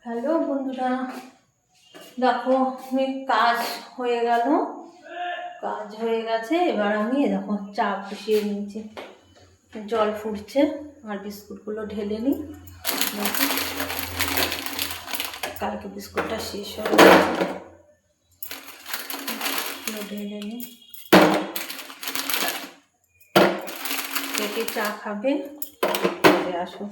Hello বন্ধুরা, দেখো আমি কাজ হয়ে গেছে। এবার আমি দেখো চা বসিয়ে নিয়েছি, জল ফুটছে আর বিস্কুটগুলো ঢেলে নিই। দেখো কালকে বিস্কুটটা শেষ হয়ে গেছে, ঢেলে নিই। কে চা খাবে চলে আসো।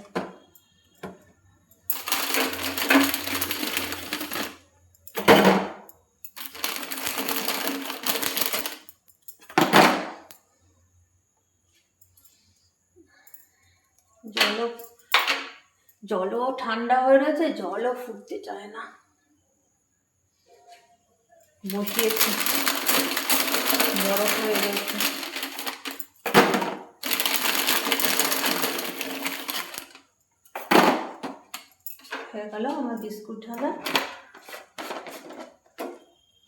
জলও ঠান্ডা হয়ে রয়েছে, জলও ফুটতে চায় না। বসিয়েছি, বরফ হয়ে গেছে। হয়ে গেল আমার বিস্কুট ঢালা।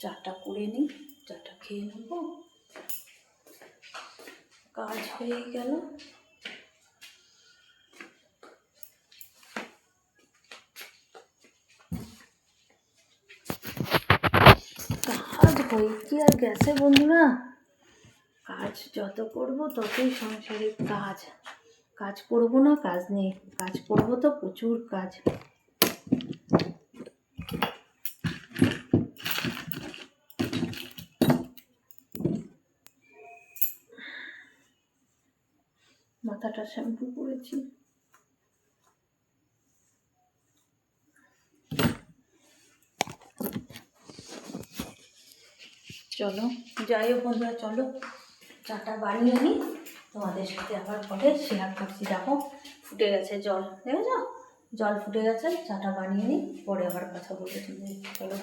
চাটা করে নিই, চাটা খেয়ে নেব। কাজ হয়ে গেল। কাজ হয়ে কি আর গেছে বন্ধুরা, কাজ যত করব ততই সংসারের কাজ। কাজ করব না কাজ নেই, কাজ করব তো প্রচুর কাজ। মাথাটা শ্যাম্পু করেছি। চলো যাই হোক বন্ধুরা, চলো চাটা বানিয়ে নিই, তোমাদের সাথে আবার পরে শেয়ার করছি। দেখো ফুটে গেছে জল, দেখেছ জল ফুটে গেছে। চাটা বানিয়ে নিই, পরে আবার কথা বলতে। চলো